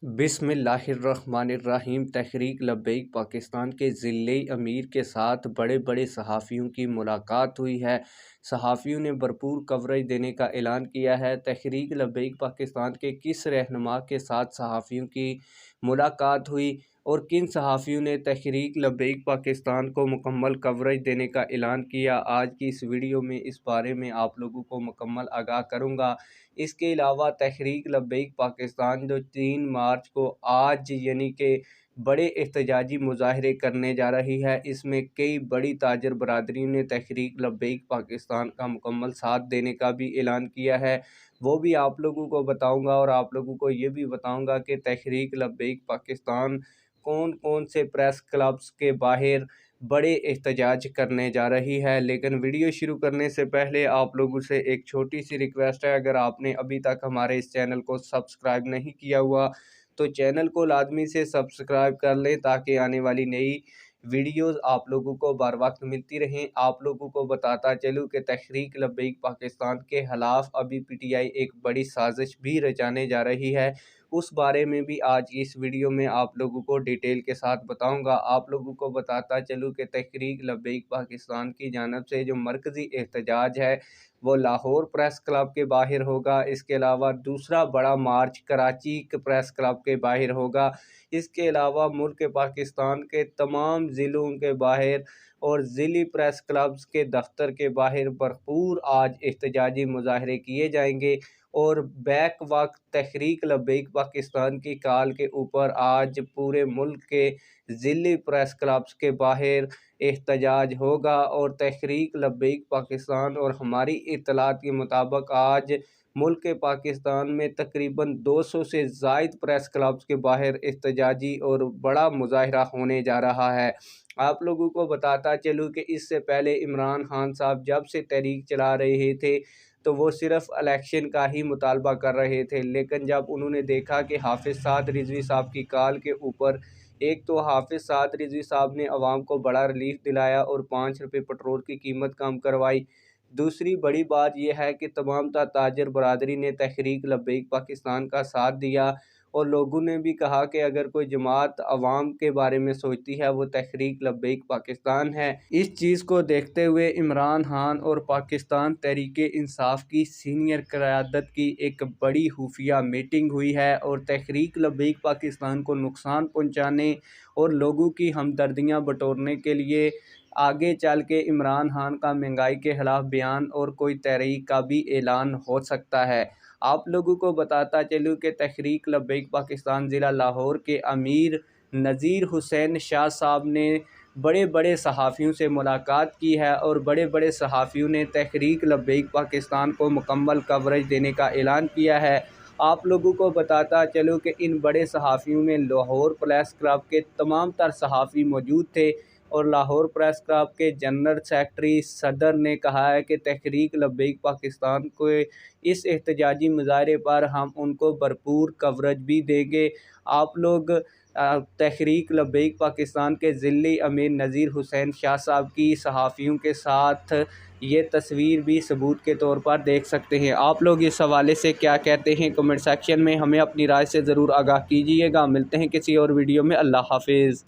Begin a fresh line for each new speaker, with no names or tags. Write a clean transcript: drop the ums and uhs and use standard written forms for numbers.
बिस्मिल्लाहिर्रहमानिर्रहीम। तहरीक लब्बैक पाकिस्तान के ज़िले अमीर के साथ बड़े बड़े सहाफ़ियों की मुलाकात हुई है। सहाफ़ियों ने भरपूर कवरेज देने का ऐलान किया है। तहरीक लब्बैक पाकिस्तान के किस रहनुमा के साथ सहाफ़ियों की मुलाकात हुई और किन सहाफ़ियों ने तहरीक लब्बैक पाकिस्तान को मुकम्मल कवरेज देने का ऐलान किया, आज की इस वीडियो में इस बारे में आप लोगों को मुकम्मल आगाह करूँगा। इसके अलावा तहरीक लब्बैक पाकिस्तान जो 3 मार्च को आज यानी कि बड़े एहतजाजी मुजाहरे करने जा रही है, इसमें कई बड़ी ताजर बरादरी ने तहरीक लब्बैक पाकिस्तान का मुकम्मल साथ देने का भी ऐलान किया है। वो भी आप लोगों को बताऊंगा और आप लोगों को ये भी बताऊंगा कि तहरीक लब्बैक पाकिस्तान कौन कौन से प्रेस क्लब्स के बाहर बड़े एहतजाज करने जा रही है। लेकिन वीडियो शुरू करने से पहले आप लोगों से एक छोटी सी रिक्वेस्ट है, अगर आपने अभी तक हमारे इस चैनल को सब्सक्राइब नहीं किया हुआ तो चैनल को लाजमी से सब्सक्राइब कर लें ताकि आने वाली नई वीडियोस आप लोगों को बर वक्त मिलती रहें। आप लोगों को बताता चलूँ कि तहरीक लब्बैक पाकिस्तान के खिलाफ अभी पीटीआई एक बड़ी साजिश भी रचाने जा रही है, उस बारे में भी आज इस वीडियो में आप लोगों को डिटेल के साथ बताऊंगा। आप लोगों को बताता चलूँ कि तहरीक लब्बैक पाकिस्तान की जानिब से जो मरकज़ी एहतजाज है वो लाहौर प्रेस क्लब के बाहर होगा। इसके अलावा दूसरा बड़ा मार्च कराची के प्रेस क्लब के बाहर होगा। इसके अलावा मुल्क पाकिस्तान के तमाम ज़िलों के बाहर और ज़िली प्रेस क्लब्स के दफ्तर के बाहर भरपूर आज एहतजाजी मुजाहरे किए जाएंगे और बैक वक्त तहरीक लब्बैक पाकिस्तान की काल के ऊपर आज पूरे मुल्क के ज़िली प्रेस क्लब्स के बाहर एहतजाज होगा। और तहरीक लब्बैक पाकिस्तान और हमारी इत्तलात के मुताबिक आज मुल्क पाकिस्तान में तकरीबन 200 से ज़ायद प्रेस क्लब्स के बाहर एहतजाजी और बड़ा मुजाहरा होने जा रहा है। आप लोगों को बताता चलूँ कि इससे पहले इमरान खान साहब जब से तहरीक चला रहे थे तो वो सिर्फ इलेक्शन का ही मुतालबा कर रहे थे, लेकिन जब उन्होंने देखा कि हाफिज़ साद रिजवी साहब की काल के ऊपर एक तो हाफिज़ साद रिजवी साहब ने आवाम को बड़ा रिलीफ दिलाया और 5 रुपये पेट्रोल की कीमत कम करवाई। दूसरी बड़ी बात यह है कि तमाम ताजर बरादरी ने तहरीक लब्बैक पाकिस्तान का साथ दिया और लोगों ने भी कहा कि अगर कोई जमात अवाम के बारे में सोचती है वो तहरीक लब्बैक पाकिस्तान है। इस चीज़ को देखते हुए इमरान खान और पाकिस्तान तहरीक इंसाफ की सीनियर क़यादत की एक बड़ी खुफिया मीटिंग हुई है और तहरीक लब्बैक पाकिस्तान को नुकसान पहुँचाने और लोगों की हमदर्दियाँ बटोरने के लिए आगे चल के इमरान खान का महंगाई के खिलाफ बयान और कोई तहरीक का भी ऐलान हो सकता है। आप लोगों को बताता चलूँ कि तहरीक लब्बैक पाकिस्तान ज़िला लाहौर के अमीर नज़ीर हुसैन शाह साहब ने बड़े बड़े सहाफ़ियों से मुलाकात की है और बड़े बड़े सहाफ़ियों ने तहरीक लब्बैक पाकिस्तान को मुकम्मल कवरेज देने का ऐलान किया है। आप लोगों को बताता चलूँ कि इन बड़े सहाफ़ियों में लाहौर प्रेस क्लब के तमाम तर सहाफ़ी मौजूद थे और लाहौर प्रेस क्लब के जनरल सेक्रेटरी सदर ने कहा है कि तहरीक लब्बैक पाकिस्तान को इस एहतजाजी मुजाहरे पर हम उनको भरपूर कवरेज भी देंगे। आप लोग तहरीक लब्बैक पाकिस्तान के ज़िली अमीर नज़ीर हुसैन शाह साहब की सहाफ़ियों के साथ ये तस्वीर भी सबूत के तौर पर देख सकते हैं। आप लोग इस हवाले से क्या कहते हैं कमेंट सेक्शन में हमें अपनी राय से ज़रूर आगाह कीजिएगा। मिलते हैं किसी और वीडियो में। अल्लाह हाफिज़।